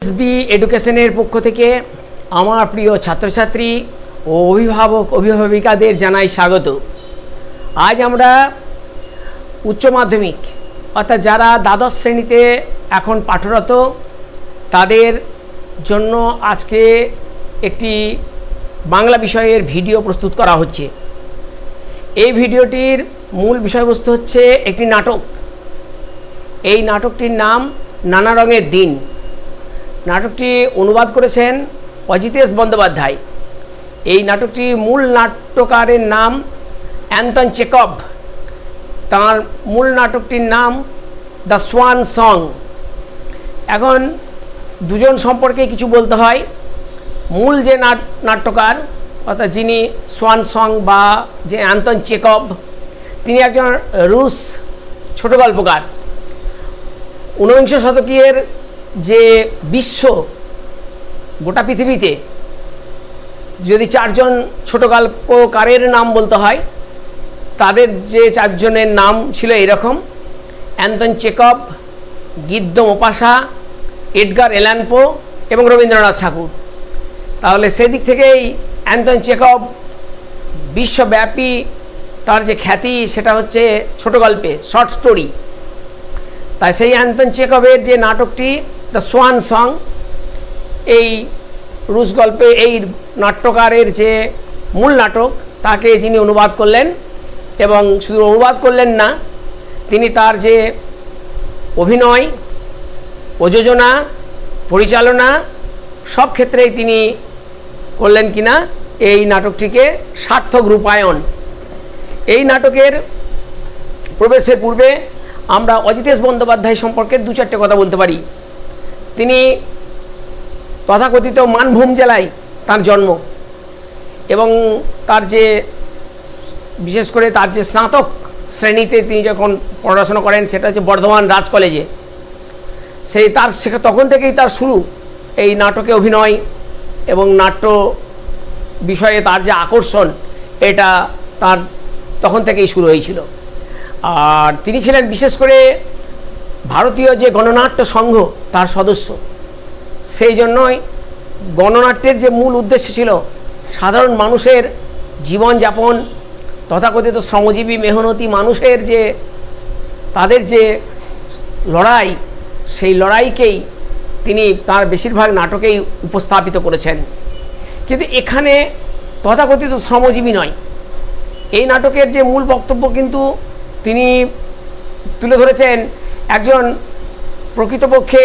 SB এডুকেশনের পক্ষ থেকে আমার প্রিয় ছাত্রছাত্রী ও অভিভাবক অভিভাবিকাদের জানাই স্বাগত। আজ আমরা উচ্চ মাধ্যমিক অর্থাৎ যারা দ্বাদশ শ্রেণীতে এখন পাঠরত তাদের জন্য আজকে একটি বাংলা বিষয়ের ভিডিও প্রস্তুত করা হচ্ছে। এই ভিডিওটির মূল বিষয়বস্তু হচ্ছে একটি নাটক। এই নাটকটির নাম নানা রঙের দিন। নাটকটি অনুবাদ করেছেন অজিতেশ বন্দ্যোপাধ্যায়। এই নাটকটির মূল নাট্যকারের নাম অ্যান্টন চেকভ। তার মূল নাটকটির নাম দ্য সোয়ান সং। এখন দুজন সম্পর্কে কিছু বলতে হয়। মূল যে নাট্যকার অর্থাৎ যিনি সোয়ান সং বা যে অ্যান্টন চেকভ, তিনি একজন রুশ ছোট গল্পকার। ঊনবিংশ শতকের যে বিশ্ব গোটা পৃথিবীতে যদি চারজন ছোট গল্পকারের নাম বলতে হয়, তাদের যে চারজনের নাম ছিল এরকম: অ্যান্টন চেকভ, গিদ্দ মোপাসা, এডগার অ্যালান পো এবং রবীন্দ্রনাথ ঠাকুর। তাহলে সেদিক থেকেই অ্যান্টন চেকভ বিশ্বব্যাপী তার যে খ্যাতি সেটা হচ্ছে ছোট গল্পে, শর্ট স্টোরি। তাই সেই অ্যান্টন চেকভের যে নাটকটি দ্য সোয়ান সং, এই রুশ গল্পে এই নাট্যকারের যে মূল নাটক তাকে যিনি অনুবাদ করলেন, এবং শুধু অনুবাদ করলেন না, তিনি তার যে অভিনয়, প্রযোজনা, পরিচালনা সব ক্ষেত্রেই তিনি করলেন কিনা এই নাটকটিকে সার্থক রূপায়ণ। এই নাটকের প্রবেশের পূর্বে আমরা অজিতেশ বন্দ্যোপাধ্যায় সম্পর্কে দু চারটে কথা বলতে পারি। তিনি তথাকথিত মানভূম জেলায় তার জন্ম, এবং তার যে বিশেষ করে তার যে স্নাতক শ্রেণীতে তিনি যখন পড়াশোনা করেন সেটা হচ্ছে বর্ধমান রাজ কলেজে। তখন থেকেই তার শুরু এই নাটকে অভিনয় এবং নাট্য বিষয়ে তার যে আকর্ষণ, এটা তার তখন থেকেই শুরু হয়েছিল। আর তিনি ছিলেন বিশেষ করে ভারতীয় যে গণনাট্য সংঘ তার সদস্য। সেই জন্যই গণনাট্যের যে মূল উদ্দেশ্য ছিল সাধারণ মানুষের জীবনযাপন, তথাকথিত শ্রমজীবী মেহনতি মানুষের যে তাদের যে লড়াই, সেই লড়াইকেই তিনি তার বেশিরভাগ নাটকেই উপস্থাপিত করেছেন। কিন্তু এখানে তথাকথিত শ্রমজীবী নয়, এই নাটকের যে মূল বক্তব্য কিন্তু তিনি তুলে ধরেছেন একজন প্রকৃতপক্ষে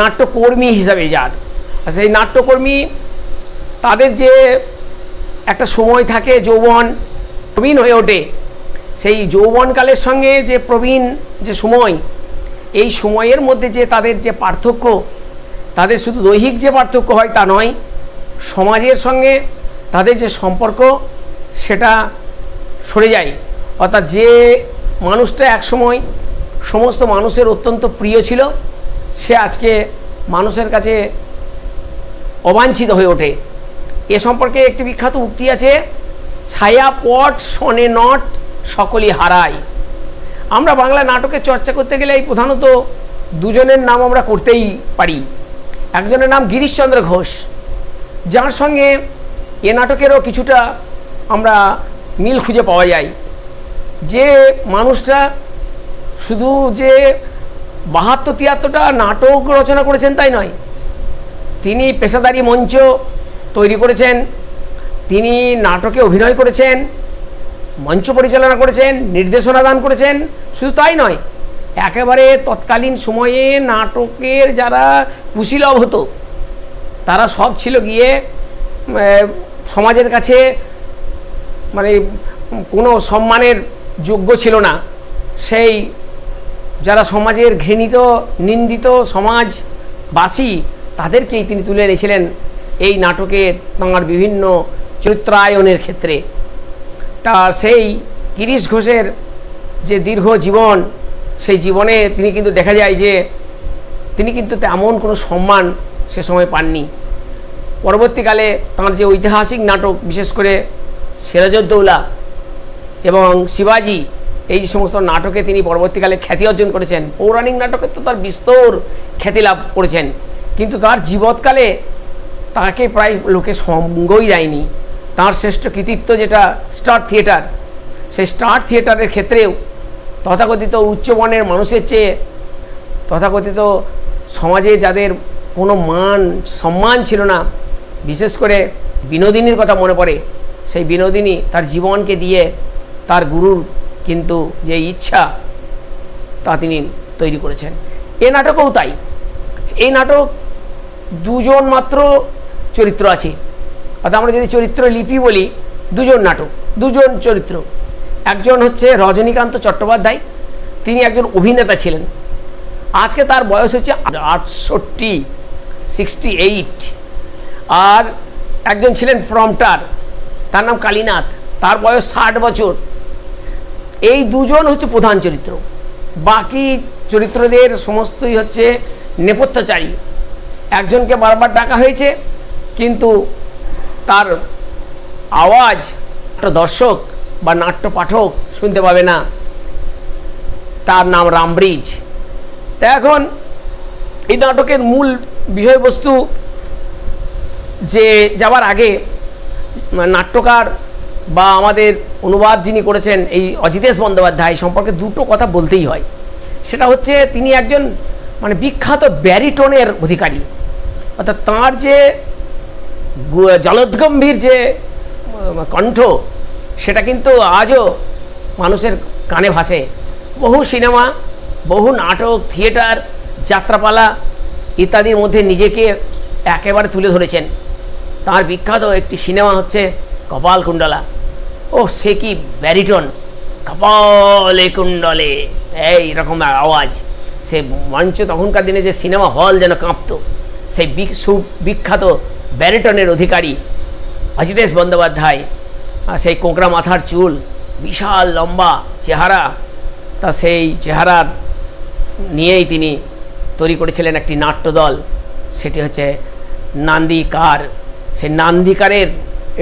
নাট্যকর্মী হিসাবে। যার সেই নাট্যকর্মী, তাদের যে একটা সময় থাকে, যৌবন প্রবীণ হয়ে ওঠে, সেই যৌবনকালের সঙ্গে যে প্রবীণ যে সময়, এই সময়ের মধ্যে যে তাদের যে পার্থক্য, তাদের শুধু দৈহিক যে পার্থক্য হয় তা নয়, সমাজের সঙ্গে তাদের যে সম্পর্ক সেটা সরে যায়। অর্থাৎ যে মানুষটা একসময় সমস্ত মানুষের অত্যন্ত প্রিয় ছিল, সে আজকে মানুষের কাছে অবাঞ্ছিত হয়ে ওঠে। এ সম্পর্কে একটি বিখ্যাত উক্তি আছে: ছায়াপট শোনে নট, সকলই হারায়। আমরা বাংলা নাটকের চর্চা করতে গেলে এই প্রধানত দুজনের নাম আমরা করতেই পারি। একজনের নাম গিরিশচন্দ্র ঘোষ, যার সঙ্গে এ নাটকেরও কিছুটা আমরা মিল খুঁজে পাওয়া যায়। যে মানুষটা শুধু যে ৭২-৭৩টা নাটক রচনা করেছেন তাই নয়, তিনি পেশাদারি মঞ্চ তৈরি করেছেন, তিনি নাটকে অভিনয় করেছেন, মঞ্চ পরিচালনা করেছেন, নির্দেশনা দান করেছেন। শুধু তাই নয়, একেবারে তৎকালীন সময়ে নাটকের যারা কুশীলব হতো তারা সব ছিল গিয়ে সমাজের কাছে মানে কোনো সম্মানের যোগ্য ছিল না। সেই যারা সমাজের ঘৃণিত, নিন্দিত সমাজবাসী, তাদেরকেই তিনি তুলে এনেছিলেন এই নাটকে তাঁর বিভিন্ন চরিত্রায়নের ক্ষেত্রে। তা সেই গিরিশ ঘোষের যে দীর্ঘ জীবন, সেই জীবনে তিনি কিন্তু দেখা যায় যে তিনি কিন্তু তেমন কোনো সম্মান সে সময় পাননি। পরবর্তীকালে তাঁর যে ঐতিহাসিক নাটক, বিশেষ করে সিরাজউদ্দৌলা এবং শিবাজি, এই সমস্ত নাটকে তিনি পরবর্তীকালে খ্যাতি অর্জন করেছেন। পৌরাণিক নাটকে তো তার বিস্তর খ্যাতি লাভ করেছেন, কিন্তু তার জীবৎকালে তাকে প্রায় লোকে সঙ্গই দেয়নি। তার শ্রেষ্ঠ কৃতিত্ব যেটা স্টার থিয়েটার, সেই স্টার থিয়েটারের ক্ষেত্রেও তথাকথিত উচ্চবর্ণের মানুষের চেয়ে, তথাকথিত সমাজে যাদের কোনো মান সম্মান ছিল না, বিশেষ করে বিনোদিনীর কথা মনে পড়ে। সেই বিনোদিনী তার জীবনকে দিয়ে তার গুরুর কিন্তু যে ইচ্ছা তা তিনি তৈরি করেছেন। এ নাটকেও তাই। এই নাটক দুজন মাত্র চরিত্র আছে, অর্থাৎ আমরা যদি চরিত্র লিপি বলি, দুজন নাটক, দুজন চরিত্র। একজন হচ্ছে রজনীকান্ত চট্টোপাধ্যায়, তিনি একজন অভিনেতা ছিলেন। আজকে তার বয়স হচ্ছে 68। আর একজন ছিলেন প্রম্পটার, তার নাম কালীনাথ, তার বয়স 60 বছর। এই দুজন হচ্ছে প্রধান চরিত্র, বাকি চরিত্রদের সমস্তই হচ্ছে নেপথ্যচারী। একজনকে বারবার ডাকা হয়েছে, কিন্তু তার আওয়াজ দর্শক বা নাট্য পাঠক শুনতে পাবে না। তার নাম রামব্রিজ। তা এখন এই নাটকের মূল বিষয়বস্তু যে যাবার আগে নাট্যকার বা আমাদের অনুবাদ যিনি করেছেন এই অজিতেশ বন্দ্যোপাধ্যায় সম্পর্কে দুটো কথা বলতেই হয়। সেটা হচ্ছে তিনি একজন মানে বিখ্যাত ব্যারিটোনের অধিকারী, অর্থাৎ তাঁর যে জলদগম্ভীর যে কণ্ঠ, সেটা কিন্তু আজও মানুষের কানে ভাসে। বহু সিনেমা, বহু নাটক, থিয়েটার, যাত্রাপালা ইত্যাদির মধ্যে নিজেকে একেবারে তুলে ধরেছেন। তার বিখ্যাত একটি সিনেমা হচ্ছে কপালকুণ্ডলা। ও সে কি ব্যারিটন, কপালে কুণ্ডলে, এই রকম আওয়াজ। সে মঞ্চ, তখনকার দিনে যে সিনেমা হল যেন কাঁপত। সেই বিখ্যাত ব্যারিটনের অধিকারী অজিতেশ বন্দ্যোপাধ্যায়, সেই কোঁকড়া মাথার চুল, বিশাল লম্বা চেহারা, তা সেই চেহারার নিয়েই তিনি তৈরি করেছিলেন একটি নাট্যদল, সেটি হচ্ছে নান্দিকার। সেই নান্দিকারের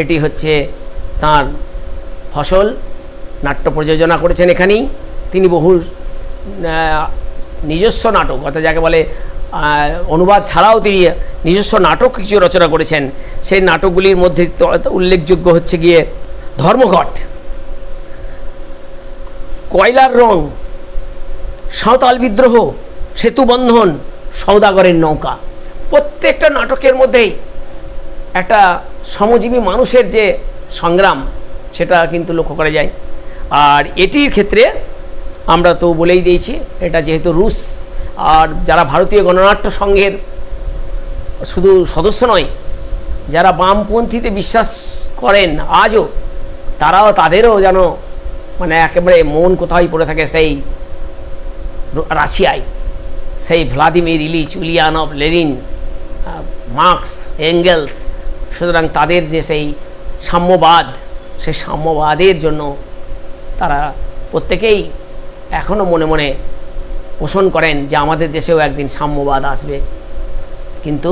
এটি হচ্ছে তার ফসল। নাট্য প্রযোজনা করেছেন এখানেই তিনি। বহু নিজস্ব নাটক, অর্থাৎ যাকে বলে অনুবাদ ছাড়াও তিনি নিজস্ব নাটক কিছু রচনা করেছেন। সেই নাটকগুলির মধ্যে উল্লেখযোগ্য হচ্ছে গিয়ে ধর্মঘট, কয়লার রং, সাঁওতাল বিদ্রোহ, সেতুবন্ধন, সওদাগরের নৌকা। প্রত্যেকটা নাটকের মধ্যেই একটা শ্রমজীবী মানুষের যে সংগ্রাম, সেটা কিন্তু লক্ষ্য করা যায়। আর এটির ক্ষেত্রে আমরা তো বলেই দিয়েছি, এটা যেহেতু রুশ, আর যারা ভারতীয় গণনাট্য সংঘের শুধু সদস্য নয়, যারা বামপন্থীতে বিশ্বাস করেন আজও, তাদেরও যেন মানে একেবারে মন কোথায় পড়ে থাকে সেই রাশিয়ায়, সেই Vladimir Ilyich Ulyanov, Lenin, Marx, Engels. সুতরাং তাদের যে সেই সাম্যবাদ, সেই সাম্যবাদের জন্য তারা প্রত্যেকেই এখনও মনে মনে পোষণ করেন যে আমাদের দেশেও একদিন সাম্যবাদ আসবে, কিন্তু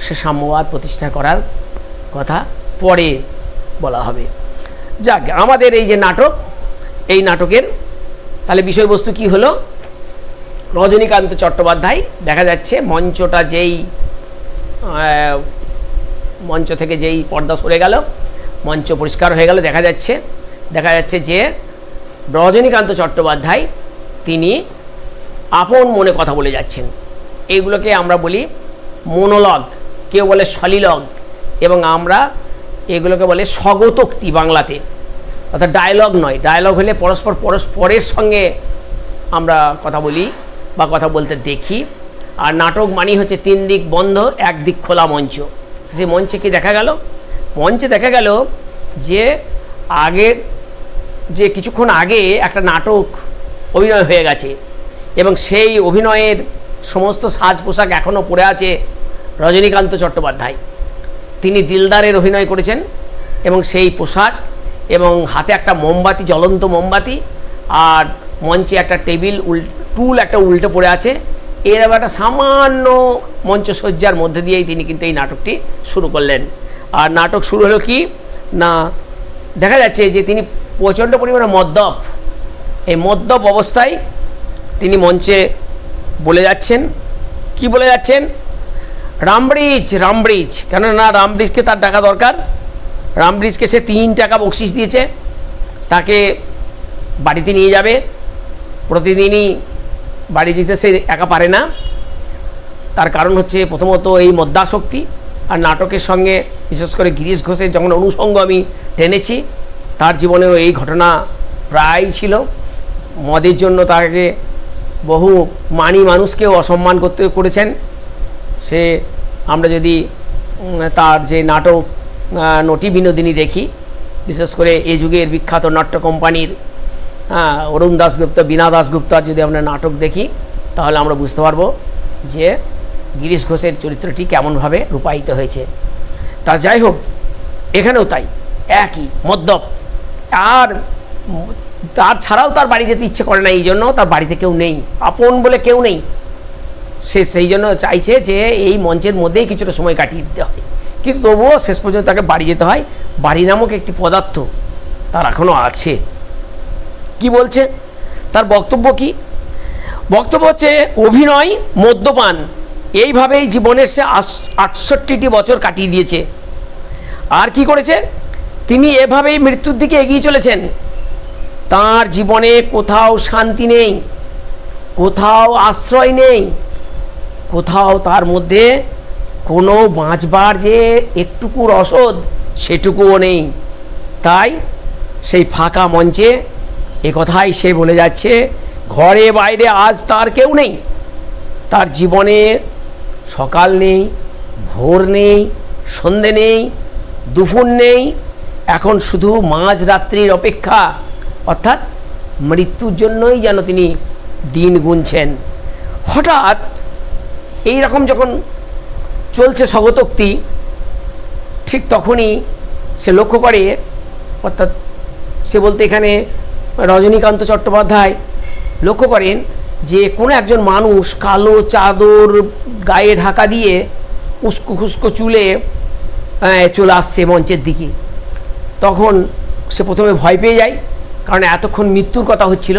সে সাম্যবাদ প্রতিষ্ঠা করার কথা পরে বলা হবে। যাক, আমাদের এই যে নাটক, এই নাটকের তাহলে বিষয়বস্তু কি হলো? রজনীকান্ত চট্টোপাধ্যায়, দেখা যাচ্ছে মঞ্চটা যেই মঞ্চ থেকে যেই পর্দা সরে গেল, মঞ্চ পরিষ্কার হয়ে গেল, দেখা যাচ্ছে যে রজনীকান্ত চট্টোপাধ্যায় তিনি আপন মনে কথা বলে যাচ্ছেন। এইগুলোকে আমরা বলি মোনোলগ, কেউ বলে সলিলগ, এবং আমরা এগুলোকে বলে স্বগতোক্তি বাংলাতে, অর্থাৎ ডায়লগ নয়। ডায়লগ হলে পরস্পরের সঙ্গে আমরা কথা বলি বা কথা বলতে দেখি। আর নাটক মানেই হচ্ছে তিন দিক বন্ধ, এক দিক খোলা মঞ্চ। সেই মঞ্চে কি দেখা গেল? মঞ্চে দেখা গেল যে আগের যে কিছুক্ষণ আগে একটা নাটক অভিনয় হয়ে গেছে, এবং সেই অভিনয়ের সমস্ত সাজ পোশাক এখনও পরে আছে রজনীকান্ত চট্টোপাধ্যায়। তিনি দিলদারের অভিনয় করেছেন, এবং সেই পোশাক এবং হাতে একটা মোমবাতি, জ্বলন্ত মোমবাতি, আর মঞ্চে একটা টুল একটা উল্টে পড়ে আছে। এরকম একটা সামান্য মঞ্চসজ্জার মধ্যে দিয়েই তিনি কিন্তু এই নাটকটি শুরু করলেন। আর নাটক শুরু হলো কি না, দেখা যাচ্ছে যে তিনি প্রচণ্ড পরিমাণে মদ্যপ। এই মদ্যপ অবস্থায় তিনি মঞ্চে বলে যাচ্ছেন। কি বলে যাচ্ছেন রামব্রিজ কেননা রামব্রিজকে তার টাকা দরকার। রামব্রিজকে সে 3 টাকা বকশিস দিয়েছে, তাকে বাড়িতে নিয়ে যাবে। প্রতিদিনই বাড়ি যেতে সে একা পারে না, তার কারণ হচ্ছে প্রথমত এই মদ্যাসক্তি, আর নাটকের সঙ্গে বিশেষ করে গিরিশ ঘোষের যখন অনুষঙ্গ আমি টেনেছি, তার জীবনেও এই ঘটনা প্রায় ছিল। মদের জন্য তাকে বহু মানি মানুষকেও অসম্মান করেছেন সে। আমরা যদি তার যে নাটক নটি বিনোদিনী দেখি, বিশেষ করে এই যুগের বিখ্যাত নাট্য কোম্পানির অরুণ দাশগুপ্ত, বীণা দাশগুপ্তার যদি আমরা নাটক দেখি, তাহলে আমরা বুঝতে পারবো যে গিরিশ ঘোষের চরিত্রটি কেমনভাবে রূপায়িত হয়েছে। তা যাই হোক, এখানেও তাই, একই মদ্যপ, আর তার ছাড়াও তার বাড়ি যেতে ইচ্ছে করে না, এই জন্য তার বাড়িতে কেউ নেই, আপন বলে কেউ নেই। সে সেই জন্য চাইছে যে এই মঞ্চের মধ্যেই কিছুটা সময় কাটিয়ে দিতে হয়, কিন্তু তবুও শেষ পর্যন্ত তাকে বাড়ি যেতে হয়। বাড়ি নামক একটি পদার্থ তার এখনও আছে। কি বলছে তার বক্তব্য? কি বক্তব্য হচ্ছে, অভিনয়, মদ্যপান, এইভাবেই জীবনের সে 68টি বছর কাটিয়ে দিয়েছে। আর কি করেছে? তিনি এভাবেই মৃত্যুর দিকে এগিয়ে চলেছেন। তার জীবনে কোথাও শান্তি নেই, কোথাও আশ্রয় নেই, কোথাও তার মধ্যে কোনো বাঁচবার যে একটুকু রসদ সেটুকুও নেই। তাই সেই ফাঁকা মঞ্চে একথাই সে বলে যাচ্ছে, ঘরে বাইরে আজ তার কেউ নেই। তার জীবনে সকাল নেই, ভোর নেই, সন্ধে নেই, দুপুর নেই, এখন শুধু মাঝরাত্রির অপেক্ষা, অর্থাৎ মৃত্যুর জন্যই যেন তিনি দিন গুনছেন। হঠাৎ এই রকম যখন চলছে স্বগতোক্তি, ঠিক তখনই সে লক্ষ্য করে, অর্থাৎ সে বলতে এখানে রজনীকান্ত চট্টোপাধ্যায় লক্ষ্য করেন যে কোনো একজন মানুষ কালো চাদর গায়ে ঢাকা দিয়ে উস্কো খুস্কো চুলে চলে আসছে মঞ্চের দিকে। তখন সে প্রথমে ভয় পেয়ে যায়, কারণ এতক্ষণ মৃত্যুর কথা হচ্ছিল,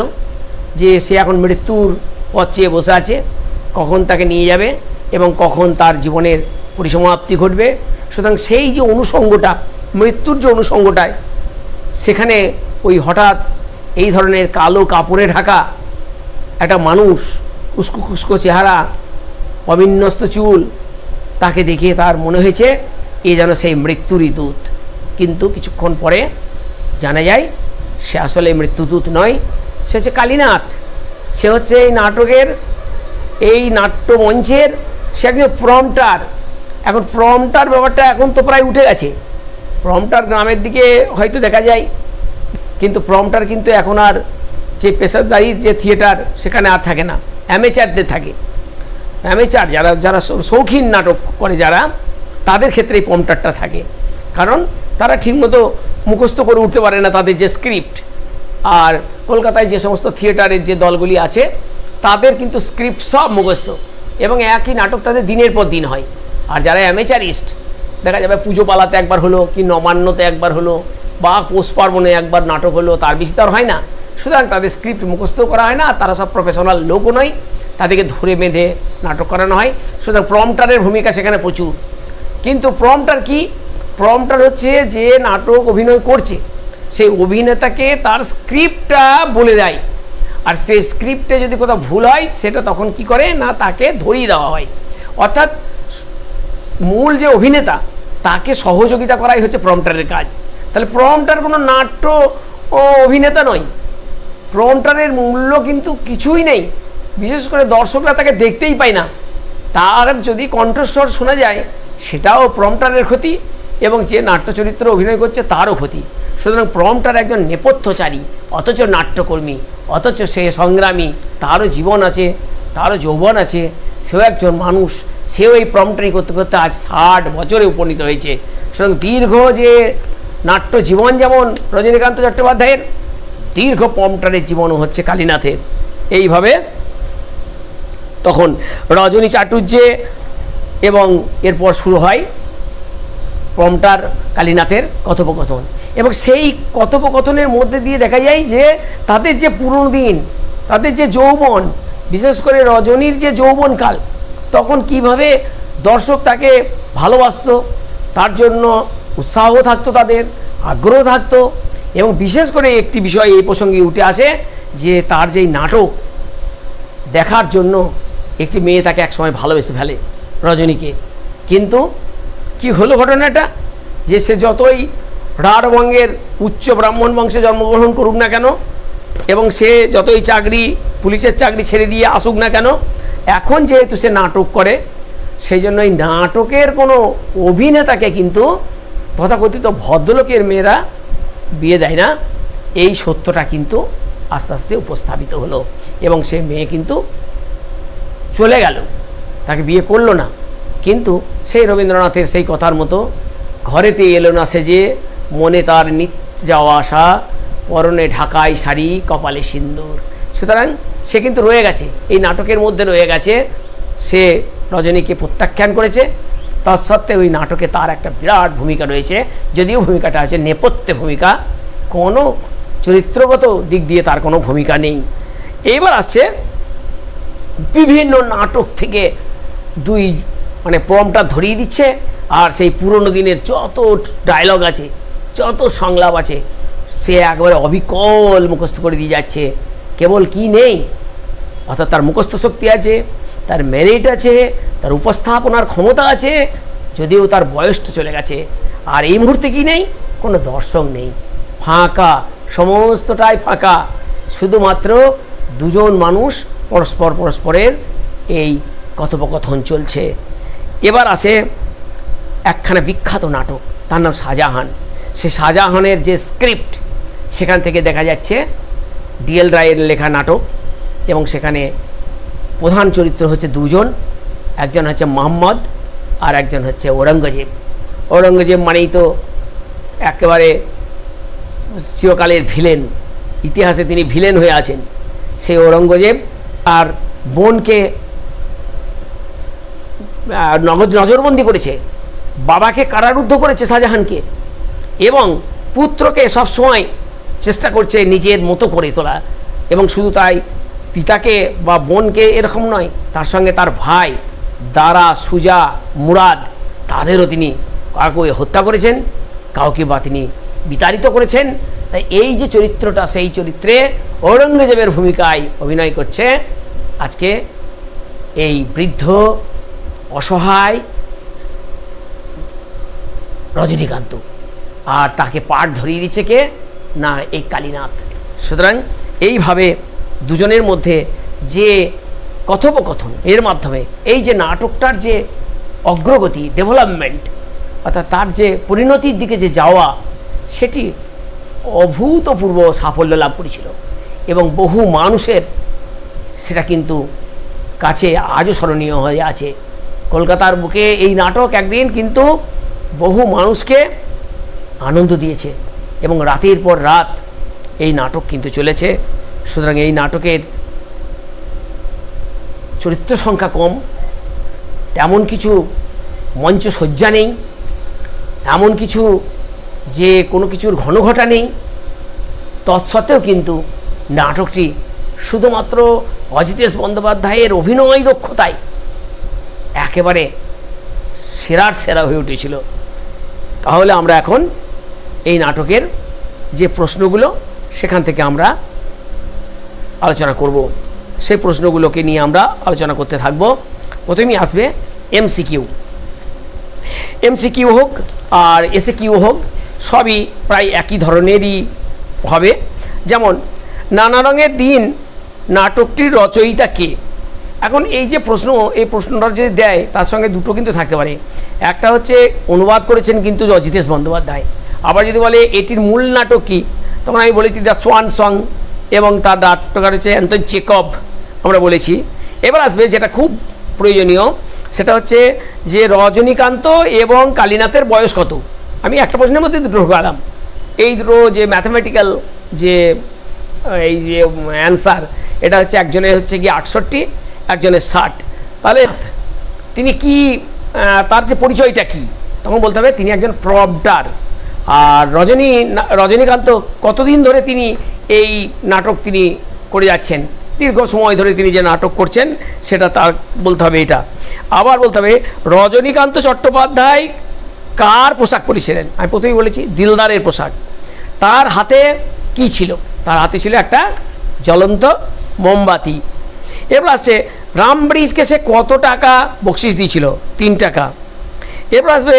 যে সে এখন মৃত্যুর পথ চেয়ে বসে আছে, কখন তাকে নিয়ে যাবে এবং কখন তার জীবনের পরিসমাপ্তি ঘটবে। সুতরাং সেই যে অনুষঙ্গটা, মৃত্যুর যে অনুষঙ্গটায়, সেখানে ওই হঠাৎ এই ধরনের কালো কাপড়ে ঢাকা একটা মানুষ, উস্কো খুস্কো চেহারা, অবিন্যস্ত চুল, তাকে দেখে তার মনে হয়েছে এ যেন সেই মৃত্যুরই দূত। কিন্তু কিছুক্ষণ পরে জানা যায় সে আসলে মৃত্যুদূত নয়, সে হচ্ছে কালীনাথ। সে হচ্ছে এই নাটকের, এই নাট্যমঞ্চের সে একজন প্রম্পটার। এখন প্রম্পটার ব্যাপারটা এখন তো প্রায় উঠে গেছে, প্রম্পটার গ্রামের দিকে হয়তো দেখা যায়, কিন্তু প্রম্পটার কিন্তু এখন আর যে পেশাদারি যে থিয়েটার সেখানে আর থাকে না, অ্যামেচারদের থাকে। অ্যামেচার যারা যারা শৌখিন নাটক করে যারা, তাদের ক্ষেত্রে এই প্রম্পটারটা থাকে, কারণ তারা ঠিকমতো মুখস্থ করে উঠতে পারে না তাদের যে স্ক্রিপ্ট। আর কলকাতায় যে সমস্ত থিয়েটারের যে দলগুলি আছে, তাদের কিন্তু স্ক্রিপ্ট সব মুখস্থ, এবং একই নাটক তাদের দিনের পর দিন হয়। আর যারা অ্যামেচারিস্ট, দেখা যাবে পুজো পালাতে একবার হলো, কি নবান্নতে একবার হলো, বা পৌষ পার্বণে একবার নাটক হলো, তার বেশি তো আর হয় না। সুতরাং তাদের স্ক্রিপ্ট মুখস্থ করা হয় না, আর তারা সব প্রফেশনাল লোকও নয়, তাদেরকে ধরে বেঁধে নাটক করানো হয়। সুতরাং প্রম্পটারের ভূমিকা সেখানে প্রচুর। কিন্তু প্রম্পটার কি? প্রম্পটার হচ্ছে যে নাটক অভিনয় করছে সেই অভিনেতাকে তার স্ক্রিপ্টটা বলে দেয়, আর সেই স্ক্রিপ্টে যদি কোথাও ভুল হয় সেটা তখন কি করে না, তাকে ধরিয়ে দেওয়া হয়। অর্থাৎ মূল যে অভিনেতা তাকে সহযোগিতা করাই হচ্ছে প্রম্পটারের কাজ। তাহলে প্রম্পটার কোনো নাট্য ও অভিনেতা নয়, প্রম্পটারের মূল্য কিন্তু কিছুই নেই। বিশেষ করে দর্শকরা তাকে দেখতেই পায় না, তার যদি কণ্ঠস্বর শোনা যায় সেটাও প্রম্পটারের ক্ষতি, এবং যে নাট্য চরিত্র অভিনয় করছে তারও ক্ষতি। সুতরাং প্রম্পটার একজন নেপথ্যচারী, অথচ নাট্যকর্মী, অথচ সে সংগ্রামী, তারও জীবন আছে, তারও যৌবন আছে, সেও একজন মানুষ, সেও এই প্রম্পটারি করতে করতে আজ 60 বছরে উপনীত হয়েছে। সুতরাং দীর্ঘ যে নাট্য জীবন যেমন রজনীকান্ত চট্টোপাধ্যায়ের, দীর্ঘ প্রম্পটারের জীবনও হচ্ছে কালীনাথের। এইভাবে তখন রজনী চাটুর্যে এবং এরপর শুরু হয় প্রম্পটার কালীনাথের কথোপকথন, এবং সেই কথোপকথনের মধ্যে দিয়ে দেখা যায় যে তাদের যে পুরনো দিন, তাদের যে যৌবন, বিশেষ করে রজনীর যে যৌবনকাল, তখন কিভাবে দর্শক তাকে ভালোবাসতো, তার জন্য উৎসাহ থাকতো, তাদের আগ্রহ থাকতো। এবং বিশেষ করে একটি বিষয় এই প্রসঙ্গে উঠে আসে যে তার যেই নাটক দেখার জন্য একটি মেয়ে তাকে একসময় ভালোবেসে ফেলে, রজনীকে। কিন্তু কি হলো ঘটনাটা, যে সে যতই রাঢ়বঙ্গের উচ্চ ব্রাহ্মণ বংশে জন্মগ্রহণ করুক না কেন, এবং সে যতই পুলিশের চাকরি ছেড়ে দিয়ে আসুক না কেন, এখন যেহেতু সে নাটক করে, সেই জন্য এই নাটকের কোনো অভিনেতাকে কিন্তু তথাকথিত ভদ্রলোকের মেয়েরা বিয়ে দেয় না। এই সত্যটা কিন্তু আস্তে আস্তে উপস্থাপিত হলো, এবং সে মেয়ে কিন্তু চলে গেল, তাকে বিয়ে করলো না। কিন্তু সেই রবীন্দ্রনাথের সেই কথার মতো, ঘরেতে এলো না সে যে, মনে তার নিত্য যাওয়া আসা, পরনে ঢাকায় শাড়ি, কপালে সিন্দুর। সুতরাং সে কিন্তু রয়ে গেছে, এই নাটকের মধ্যে রয়ে গেছে। সে রজনীকে প্রত্যাখ্যান করেছে, তৎসত্ত্বেও ওই নাটকে তার একটা বিরাট ভূমিকা রয়েছে, যদিও ভূমিকাটা আছে নেপথ্য ভূমিকা, কোনো চরিত্রগত দিক দিয়ে তার কোনো ভূমিকা নেই। এইবার আসছে বিভিন্ন নাটক থেকে মানে প্রমটা ধরিয়ে দিচ্ছে, আর সেই পুরনো দিনের যত ডায়লগ আছে, যত সংলাপ আছে, সে একবারে অবিকল মুখস্থ করে দিয়ে যাচ্ছে। কেবল কি নেই, অর্থাৎ তার মুখস্থ শক্তি আছে, তার মেরিট আছে, তার উপস্থাপনার ক্ষমতা আছে, যদিও তার বয়সটা চলে গেছে। আর এই মুহূর্তে কি নেই, কোনো দর্শক নেই, ফাঁকা, সমস্তটাই ফাঁকা, শুধুমাত্র দুজন মানুষ পরস্পরের এই কথোপকথন চলছে। এবার আসে একখানা বিখ্যাত নাটক, তার নাম শাহজাহান। সে শাহজাহানের যে স্ক্রিপ্ট, সেখান থেকে দেখা যাচ্ছে ডিএল রায়ের লেখা নাটক, এবং সেখানে প্রধান চরিত্র হচ্ছে দুজন, একজন হচ্ছে মোহাম্মদ আর একজন হচ্ছে ঔরঙ্গজেব। ঔরঙ্গজেব মানেই তো একেবারে চিরকালের ভিলেন, ইতিহাসে তিনি ভিলেন হয়ে আছেন। সেই ঔরঙ্গজেব আর বোনকে নজরবন্দি করেছে, বাবাকে কারারুদ্ধ করেছে শাহজাহানকে, এবং পুত্রকে সবসময় চেষ্টা করছে নিজের মতো করে তোলা। এবং শুধু তাই, পিতাকে বা বোনকে এরকম নয়, তার সঙ্গে তার ভাই দারা, সুজা, মুরাদ, তাদেরও তিনি কাউকে হত্যা করেছেন, কাউকে বা তিনি বিতাড়িত করেছেন। তাই এই যে চরিত্রটা, সেই চরিত্রে ঔরঙ্গজেবের ভূমিকায় অভিনয় করছে আজকে এই বৃদ্ধ অসহায় রজনীকান্ত, আর তাকে পাঠ ধরিয়ে দিচ্ছে কে না, এই কালীনাথ। সুতরাং এইভাবে দুজনের মধ্যে যে কথোপকথন, এর মাধ্যমে এই যে নাটকটার যে অগ্রগতি, ডেভেলপমেন্ট, অর্থাৎ তার যে পরিণতির দিকে যে যাওয়া, সেটি অভূতপূর্ব সাফল্য লাভ করেছিল, এবং বহু মানুষের সেটা কিন্তু কাছে আজও স্মরণীয় হয়ে আছে। কলকাতার বুকে এই নাটক একদিন কিন্তু বহু মানুষকে আনন্দ দিয়েছে, এবং রাতের পর রাত এই নাটক কিন্তু চলেছে। সুতরাং এই নাটকের চরিত্র সংখ্যা কম, তেমন কিছু মঞ্চসজ্জা নেই, এমন কিছু যে কোনো কিছুর ঘনঘটা নেই, তৎসত্ত্বেও কিন্তু নাটকটি শুধুমাত্র অজিতেশ বন্দ্যোপাধ্যায়ের অভিনয় দক্ষতায় একেবারে সেরার সেরা হয়ে উঠেছিল। তাহলে আমরা এখন এই নাটকের যে প্রশ্নগুলো, সেখান থেকে আমরা আলোচনা করব। সেই প্রশ্নগুলোকে নিয়ে আমরা আলোচনা করতে থাকব। প্রথমেই আসবে এমসিকিউ। এমসিকিউ হোক আর এসএকিউ হোক, সবই প্রায় একই ধরনেরই হবে। যেমন নানা রঙের দিন নাটকটির রচয়িতা কে? এখন এই যে প্রশ্ন, এই প্রশ্নটা যদি দেয়, তার সঙ্গে দুটো কিন্তু থাকতে পারে। একটা হচ্ছে অনুবাদ করেছেন কিন্তু অজিতেশ বন্দ্যোপাধ্যায়, আবার যদি বলে এটির মূল নাটক কী, তখন আমি বলেছি দ্য সোয়ান সং, এবং তার নাট্যকার হচ্ছে অ্যান্টন চেকভ, আমরা বলেছি। এবার আসবে যেটা খুব প্রয়োজনীয়, সেটা হচ্ছে যে রজনীকান্ত এবং কালীনাথের বয়স কত। আমি একটা প্রশ্নের মধ্যে দুটো ঢোকালাম, এই দুটো যে ম্যাথামেটিক্যাল যে এই যে অ্যান্সার, এটা হচ্ছে একজনের হচ্ছে কি 68, একজনের 60। তাহলে তিনি কি, তার যে পরিচয়টা কি, তখন বলতে হবে তিনি একজন প্রম্পটার। আর রজনীকান্ত কতদিন ধরে তিনি এই নাটক তিনি করে যাচ্ছেন, দীর্ঘ সময় ধরে তিনি যে নাটক করছেন সেটা তার বলতে হবে। এটা আবার বলতে হবে রজনীকান্ত চট্টোপাধ্যায় কার পোশাক পরেছিলেন। আমি প্রথমেই বলেছি দিলদারের পোশাক। তার হাতে কি ছিল? তার হাতে ছিল একটা জ্বলন্ত মোমবাতি। এবার আসছে রামব্রিজকে সে কত টাকা বকশিস দিয়েছিল? 3 টাকা। এবার আসবে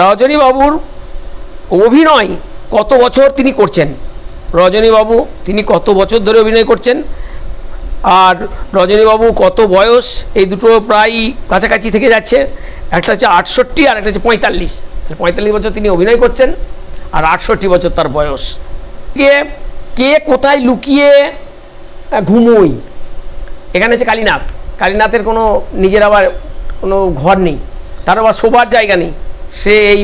রজনীবাবুর অভিনয় কত বছর তিনি করছেন। রজনীবাবু তিনি কত বছর ধরে অভিনয় করছেন, আর রজনীবাবু কত বয়স, এই দুটো প্রায় কাছাকাছি থেকে যাচ্ছে। একটা হচ্ছে 68 আর একটা হচ্ছে 45। 45 বছর তিনি অভিনয় করছেন আর 68 বছর তার বয়স। কে কোথায় লুকিয়ে ঘুমোই? এখানে হচ্ছে কালীনাথ। কালীনাথের কোনো নিজের আবার কোনো ঘর নেই, তার আবার শোবার জায়গা নেই। সে এই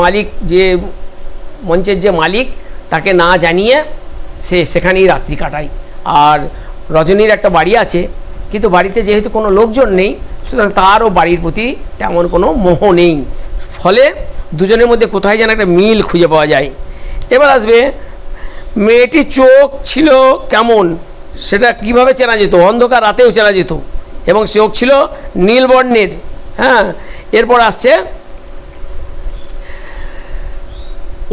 মালিক, যে মঞ্চের যে মালিক, তাকে না জানিয়ে সে সেখানেই রাত্রি কাটায়। আর রজনীর একটা বাড়ি আছে, কিন্তু বাড়িতে যেহেতু কোনো লোকজন নেই, সুতরাং তারও বাড়ির প্রতি তেমন কোনো মোহ নেই। ফলে দুজনের মধ্যে কোথায় যেন একটা মিল খুঁজে পাওয়া যায়। এবার আসবে মেয়েটির চোখ ছিল কেমন, সেটা কিভাবে চেনা যেত? অন্ধকার রাতেও চেনা যেত, এবং চোখ ছিল নীল বর্ণের। হ্যাঁ, এরপর আসছে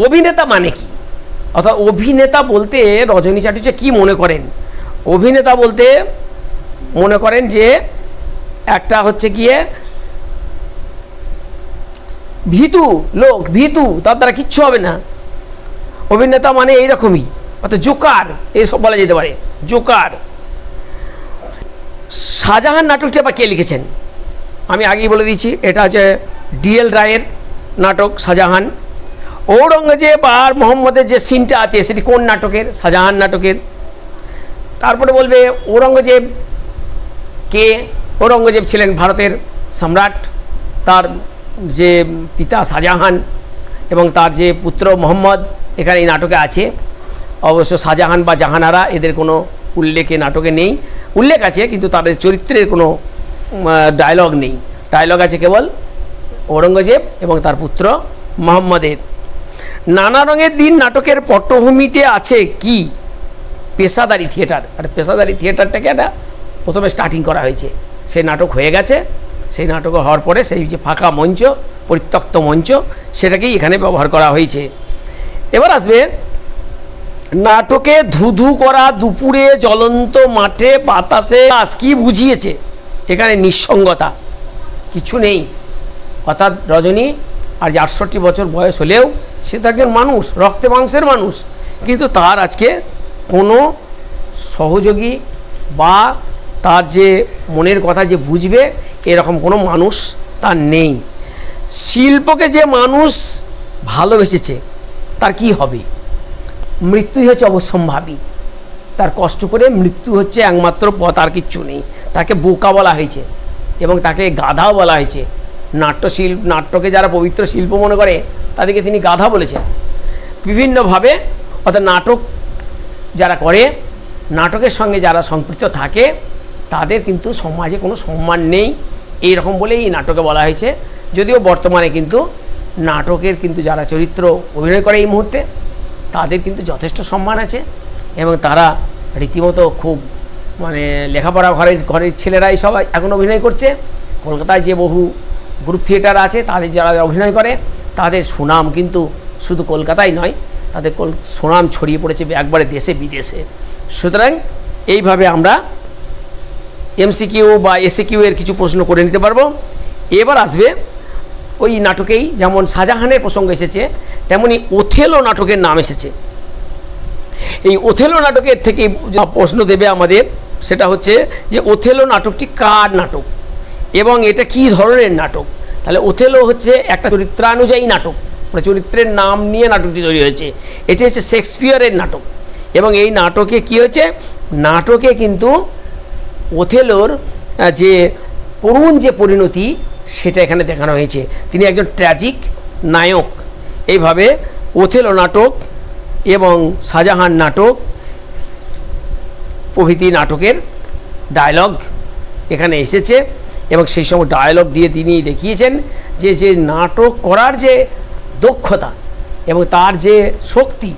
অভিনেতা মানে কি, অর্থাৎ অভিনেতা বলতে রজনী চ্যাটার্জি কি মনে করেন? অভিনেতা বলতে মনে করেন যে একটা হচ্ছে গিয়ে ভীতু লোক, ভীতু, তার দ্বারা কিচ্ছু হবে না। অভিনেতা মানে এইরকমই, অর্থাৎ জোকার, এইসব বলা যেতে পারে, জোকার। শাহজাহান নাটকটি আবার কে লিখেছেন? আমি আগেই বলে দিয়েছি, এটা হচ্ছে D.L. রায়ের নাটক শাহজাহান। ঔরঙ্গজেব আর মোহাম্মদের যে সিনটা আছে সেটি কোন নাটকের? শাহজাহান নাটকের। তারপরে বলবে ঔরঙ্গজেব কে? ঔরঙ্গজেব ছিলেন ভারতের সম্রাট, তার যে পিতা শাহজাহান এবং তার যে পুত্র মোহাম্মদ এখানে এই নাটকে আছে। অবশ্য শাহজাহান বা জাহানারা এদের কোনো উল্লেখে নাটকে নেই, উল্লেখ আছে কিন্তু তাদের চরিত্রের কোনো ডায়লগ নেই। ডায়লগ আছে কেবল ঔরঙ্গজেব এবং তার পুত্র মোহাম্মদের। নানা রঙের দিন নাটকের পটভূমিতে আছে কি? পেশাদারি থিয়েটার। আর পেশাদারি থিয়েটারটাকে একটা প্রথমে স্টার্টিং করা হয়েছে, সেই নাটক হয়ে গেছে। সেই নাটক হওয়ার পরে সেই যে ফাঁকা মঞ্চ, পরিত্যক্ত মঞ্চ, সেটাকেই এখানে ব্যবহার করা হয়েছে। এবার আসবে নাটকে ধুধু করা দুপুরে জ্বলন্ত মাঠে বাতাসে কি বুঝিয়েছে? এখানে নিঃসঙ্গতা, কিছু নেই। অর্থাৎ রজনী আর যে 68 বছর বয়স হলেও সে তো একজন মানুষ, রক্তে মাংসের মানুষ, কিন্তু তার আজকে কোনো সহযোগী বা তার যে মনের কথা যে বুঝবে এরকম কোনো মানুষ তার নেই। শিল্পকে যে মানুষ ভালোবেসেছে তার কি হবে? মৃত্যুই হচ্ছে অবশ্যম্ভাবী, তার কষ্ট করে মৃত্যু হচ্ছে একমাত্র পথ, আর কিচ্ছু নেই। তাকে বোকা বলা হয়েছে এবং তাকে গাধাও বলা হয়েছে। নাট্যকে যারা পবিত্র শিল্প মনে করে তাদেরকে তিনি গাধা বলেছেন বিভিন্নভাবে। অর্থাৎ নাটক যারা করে, নাটকের সঙ্গে যারা সম্পৃক্ত থাকে, তাদের কিন্তু সমাজে কোনো সম্মান নেই, এইরকম বলেই এই নাটকে বলা হয়েছে। যদিও বর্তমানে কিন্তু নাটকের কিন্তু যারা চরিত্র অভিনয় করে এই মুহূর্তে, তাদের কিন্তু যথেষ্ট সম্মান আছে এবং তারা রীতিমতো খুব মানে লেখাপড়া ঘরের ছেলেরাই সবাই এখন অভিনয় করছে। কলকাতায় যে বহু গ্রুপ থিয়েটার আছে, তাদের যারা অভিনয় করে তাদের সুনাম কিন্তু শুধু কলকাতায় নয়, তাদের সুনাম ছড়িয়ে পড়েছে একবারে দেশে বিদেশে। সুতরাং এইভাবে আমরা MCQ বা SAQ এর কিছু প্রশ্ন করে নিতে পারবো। এবার আসবে ওই নাটকেই যেমন শাহজাহানের প্রসঙ্গ এসেছে, তেমনি ওথেলো নাটকের নাম এসেছে। এই ওথেলো নাটকের থেকে প্রশ্ন দেবে আমাদের, সেটা হচ্ছে যে ওথেলো নাটকটি কার নাটক এবং এটা কি ধরনের নাটক। তাহলে ওথেলো হচ্ছে একটা চরিত্রানুযায়ী নাটক, মানে চরিত্রের নাম নিয়ে নাটকটি তৈরি হয়েছে। এটি হচ্ছে শেক্সপিয়ারের নাটক এবং এই নাটকে কি হয়েছে? নাটকে কিন্তু ওথেলোর যে করুণ যে পরিণতি সেটা এখানে দেখানো হয়েছে। তিনি একজন ট্র্যাজিক নায়ক। এইভাবে ওথেলো নাটক এবং শাহজাহান নাটক প্রভৃতি নাটকের ডায়লগ এখানে এসেছে এবং সেই সময় ডায়লগ দিয়ে তিনি দেখিয়েছেন যে নাটক করার যে দক্ষতা এবং তার যে শক্তি,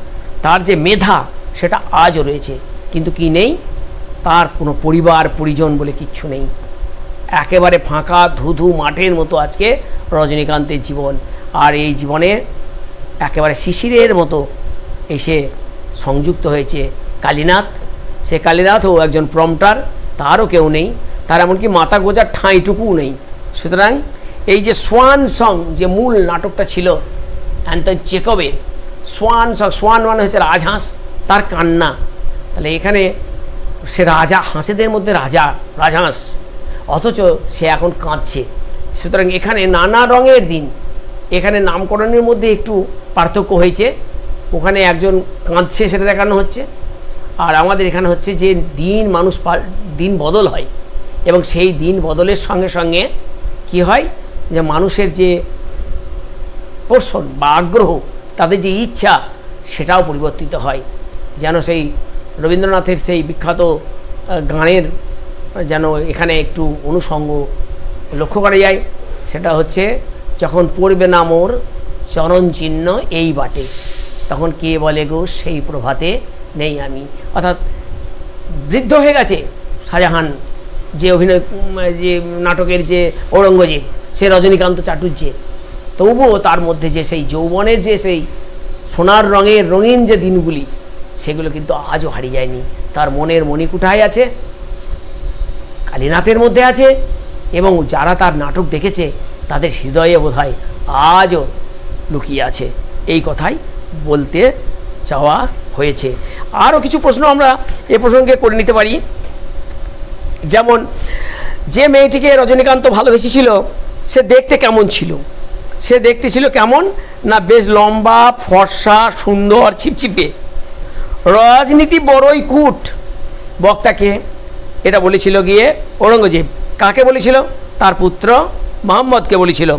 তার যে মেধা, সেটা আজও রয়েছে। কিন্তু কি নেই? তার কোনো পরিবার পরিজন বলে কিচ্ছু নেই, একেবারে ফাঁকা ধুধু মাঠের মতো আজকে রজনীকান্তের জীবন। আর এই জীবনে একেবারে শিশিরের মতো এসে সংযুক্ত হয়েছে কালীনাথ। সে কালীনাথও একজন প্রম্পটার, তারও কেউ নেই, তার এমনকি মাথা গোজার ঠাঁইটুকুও নেই। সুতরাং এই যে সোয়ান সং, যে মূল নাটকটা ছিল অ্যান্টন চেকবের, সোয়ান সং, সোয়ান মানে হচ্ছে রাজহাঁস, তার কান্না। তাহলে এখানে সে রাজা, হাঁসেদের মধ্যে রাজা, রাজহাঁস, অথচ সে এখন কাঁদছে। সুতরাং এখানে নানা রঙের দিন, এখানে নামকরণের মধ্যে একটু পার্থক্য হয়েছে। ওখানে একজন কাঁদছে সেটা দেখানো হচ্ছে, আর আমাদের এখানে হচ্ছে যে দিন মানুষ দিন বদল হয়, এবং সেই দিন বদলের সঙ্গে সঙ্গে কি হয় যে মানুষের যে পোষণ বা আগ্রহ, তাদের যে ইচ্ছা, সেটাও পরিবর্তিত হয়। যেন সেই রবীন্দ্রনাথের সেই বিখ্যাত গানের যেন এখানে একটু অনুষঙ্গ লক্ষ্য করা যায়। সেটা হচ্ছে, যখন পড়বে না মোর চরণ চিহ্ন এই বাটে, তখন কে বলে গো সেই প্রভাতে নেই আমি। অর্থাৎ বৃদ্ধ হয়ে গেছে শাহজাহান, যে অভিনয়, যে নাটকের যে ঔরঙ্গজেব, সে রজনীকান্ত চাটুর্যে, তবুও তার মধ্যে যে সেই যৌবনের যে সেই সোনার রঙের রঙিন যে দিনগুলি, সেগুলো কিন্তু আজও হারিয়ে যায়নি। তার মনের মণিকুঠায় আছে, কালীনাথের মধ্যে আছে, এবং যারা তার নাটক দেখেছে তাদের হৃদয়ে বোধহয় আজও লুকিয়ে আছে। এই কথাই বলতে চাওয়া হয়েছে। আরও কিছু প্রশ্ন আমরা এ প্রসঙ্গে করে নিতে পারি। যেমন, যে মেয়েটিকে রজনীকান্ত ভালোবেসেছিল সে দেখতে কেমন ছিল? সে দেখতে ছিল কেমন না, বেশ লম্বা, ফর্সা, সুন্দর, ছিপছিপে। রাজনীতি বড়ই কূট। বক্তাকে এটা বলেছিল গিয়ে ঔরঙ্গজেব। কাকে বলেছিল? তার পুত্র মোহাম্মদকে বলেছিল।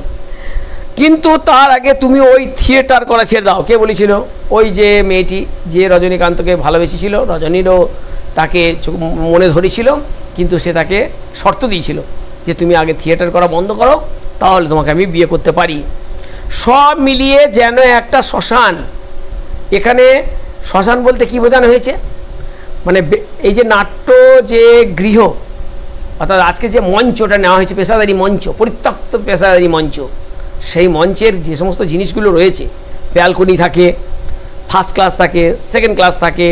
কিন্তু তার আগে তুমি ওই থিয়েটার করা ছেড়ে দাও। কে বলেছিল? ওই যে মেয়েটি, যে রজনীকান্তকে ভালোবেসেছিল, রজনীরও তাকে মনে ধরেছিল, কিন্তু সে তাকে শর্ত দিয়েছিল যে তুমি আগে থিয়েটার করা বন্ধ করো, তাহলে তোমাকে আমি বিয়ে করতে পারি। সব মিলিয়ে যেন একটা শ্মশান। এখানে শ্মশান বলতে কি বোঝানো হয়েছে? মানে এই যে নাট্য যে গৃহ, অর্থাৎ আজকে যে মঞ্চটা নেওয়া হয়েছে, পেশাদারি মঞ্চ, পরিত্যক্ত পেশাদারি মঞ্চ, সেই মঞ্চের যে সমস্ত জিনিসগুলো রয়েছে, ব্যালকনি থাকে, ফার্স্ট ক্লাস থাকে, সেকেন্ড ক্লাস থাকে,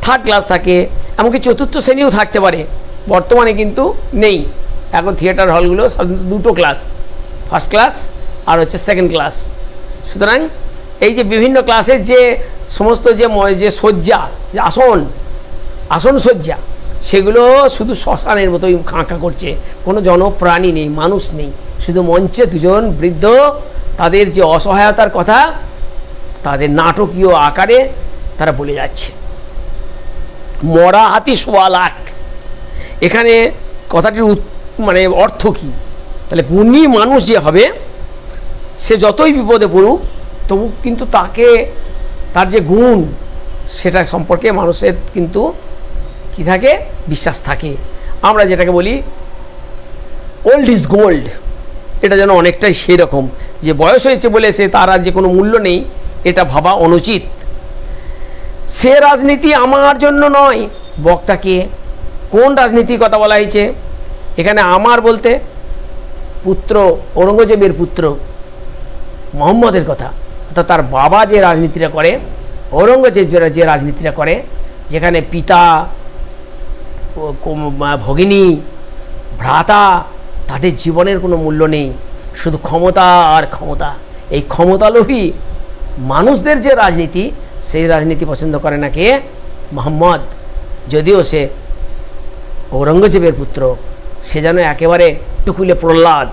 থার্ড ক্লাস থাকে, এমনকি চতুর্থ শ্রেণীও থাকতে পারে। বর্তমানে কিন্তু নেই। এখন থিয়েটার হলগুলো দুটো ক্লাস, ফার্স্ট ক্লাস আর হচ্ছে সেকেন্ড ক্লাস। সুতরাং এই যে বিভিন্ন ক্লাসের যে সমস্ত যে শয্যা, যে আসন শয্যা, সেগুলো শুধু শ্মশানের মতোই খাঁকা করছে। কোনো জনপ্রাণী নেই, মানুষ নেই, শুধু মঞ্চে দুজন বৃদ্ধ তাদের যে অসহায়তার কথা তাদের নাটকীয় আকারে তারা বলে যাচ্ছে। মরা হাতি সোয়া লাখ, এখানে কথাটির মানে অর্থ কী? তাহলে গুণী মানুষ যে হবে, সে যতই বিপদে পড়ুক, তবু কিন্তু তাকে, তার যে গুণ, সেটা সম্পর্কে মানুষের কিন্তু কি থাকে? বিশ্বাস থাকে। আমরা যেটাকে বলি ওল্ড ইজ গোল্ড, এটা যেন অনেকটাই সেই রকম, যে বয়স হয়েছে বলে সে তার আর যে কোনো মূল্য নেই, এটা ভাবা অনুচিত। সে রাজনীতি আমার জন্য নয়। বক্তাকে কোন রাজনীতির কথা বলা হয়েছে এখানে? আমার বলতে পুত্র, ঔরঙ্গজেবের পুত্র মোহাম্মদের কথা। অর্থাৎ তার বাবা যে রাজনীতিটা করে, ঔরঙ্গজেব যে রাজনীতিটা করে, যেখানে পিতা, ভগিনী, ভ্রাতা, তাদের জীবনের কোনো মূল্য নেই, শুধু ক্ষমতা আর ক্ষমতা। এই ক্ষমতালোভী মানুষদের যে রাজনীতি, সেই রাজনীতি পছন্দ করে না কে? মোহাম্মদ। যদিও সে ঔরঙ্গজেবের পুত্র, সে যেন একেবারে টুকুলে প্রহ্লাদ।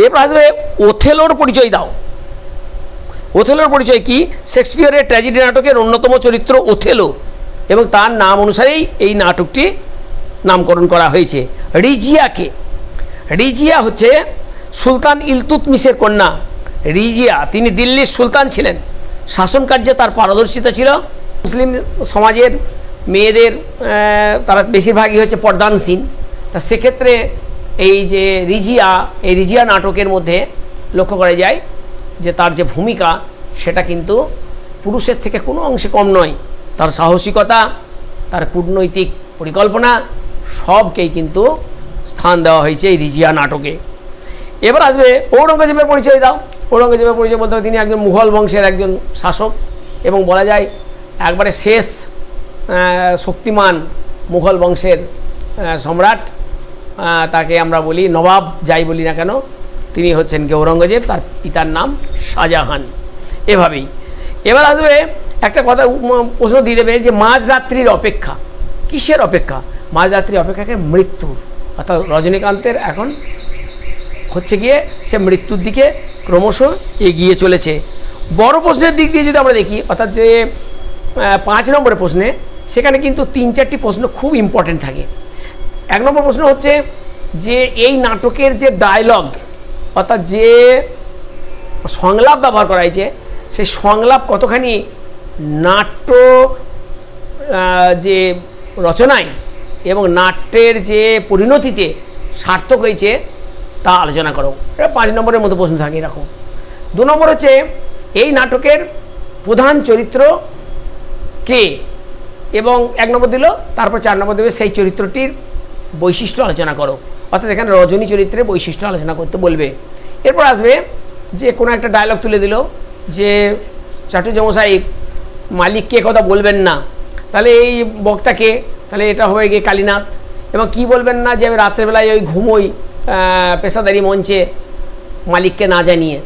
এরপর আসবে ওথেলোর পরিচয় দাও। ওথেলোর পরিচয় কি? শেক্সপিয়ারের ট্র্যাজেডি নাটকের অন্যতম চরিত্র ওথেলো, এবং তার নাম অনুসারেই এই নাটকটি নামকরণ করা হয়েছে। রিজিয়াকে, রিজিয়া হচ্ছে সুলতান ইলতুৎমিশের কন্যা। রিজিয়া তিনি দিল্লির সুলতান ছিলেন, শাসন কার্যে তার পারদর্শিতা ছিল। মুসলিম সমাজের মেয়েদের তারা বেশিরভাগই হচ্ছে পর্দানসীন। তা সেক্ষেত্রে এই যে রিজিয়া, এই রিজিয়া নাটকের মধ্যে লক্ষ্য করা যায় যে তার যে ভূমিকা, সেটা কিন্তু পুরুষের থেকে কোনো অংশে কম নয়। তার সাহসিকতা, তার কূটনৈতিক পরিকল্পনা সবকেই কিন্তু স্থান দেওয়া হয়েছে এই রিজিয়া নাটকে। এবার আসবে ঔরঙ্গজেবের পরিচয় দাও। ঔরঙ্গজেবের পরিচয় বলতে হবে তিনি একজন মুঘল বংশের একজন শাসক এবং বলা যায় একবারে শেষ শক্তিমান মুঘল বংশের সম্রাট। তাকে আমরা বলি নবাব, যাই বলি না কেন, তিনি হচ্ছেন কি ঔরঙ্গজেব, তার পিতার নাম শাহজাহান। এভাবেই এবার আসবে একটা কথা প্রশ্ন দিয়ে দেবে যে মাঝরাত্রির অপেক্ষা, কিসের অপেক্ষা? মাঝরাত্রির অপেক্ষাকে মৃত্যুর, অর্থাৎ রজনীকান্তের এখন হচ্ছে গিয়ে সে মৃত্যুর দিকে ক্রমশ এগিয়ে চলেছে। বড় প্রশ্নের দিক দিয়ে যদি আমরা দেখি, অর্থাৎ যে 5 নম্বরের প্রশ্নে, সেখানে কিন্তু 3-4টি প্রশ্ন খুব ইম্পর্টেন্ট থাকে। 1 নম্বর প্রশ্ন হচ্ছে যে এই নাটকের যে ডায়লগ, অর্থাৎ যে সংলাপ ব্যবহার করা হয়েছে, সেই সংলাপ কতখানি নাট্য যে রচনায় এবং নাট্যের যে পরিণতিতে সার্থক হয়েছে তা আলোচনা করো। এটা 5 নম্বরের মতো প্রশ্ন থাকে এরকম। 2 নম্বর হচ্ছে এই নাটকের প্রধান চরিত্র কে, এবং 1 নম্বর দিল, তারপর 4 নম্বর দেবে সেই চরিত্রটির বৈশিষ্ট্য আলোচনা করো। অর্থাৎ এখানে রজনী চরিত্রের বৈশিষ্ট্য আলোচনা করতে বলবে। এরপর আসবে যে কোনো একটা ডায়লগ তুলে দিল যে চাটুর্যমশাই মালিককে কথা বলবেন না, তাহলে এই বক্তাকে, তাহলে এটা হবে গিয়ে কালীনাথ। এবং কি বলবেন না যে আমি রাত্রেবেলায় ওই ঘুমোই পেশাদারি মঞ্চে মালিককে না জানিয়ে,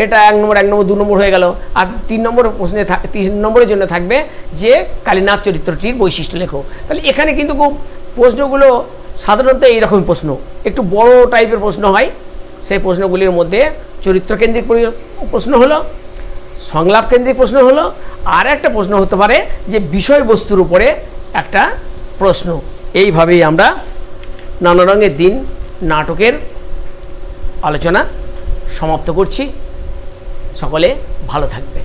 এটা 1 নম্বর 2 নম্বর হয়ে গেল। আর 3 নম্বর প্রশ্নে 3 নম্বরের জন্য থাকবে যে কালীনাথ চরিত্রটির বৈশিষ্ট্য লেখো। তাহলে এখানে কিন্তু খুব প্রশ্নগুলো সাধারণত এইরকম প্রশ্ন, একটু বড় টাইপের প্রশ্ন হয়। সেই প্রশ্নগুলির মধ্যে চরিত্রকেন্দ্রিক প্রশ্ন হলো, সংলাপ কেন্দ্রিক প্রশ্ন হলো, আর একটা প্রশ্ন হতে পারে যে বিষয়বস্তুর উপরে একটা প্রশ্ন। এইভাবেই আমরা নানা রঙের দিন নাটকের আলোচনা সমাপ্ত করছি। সকলে ভালো থাকবে।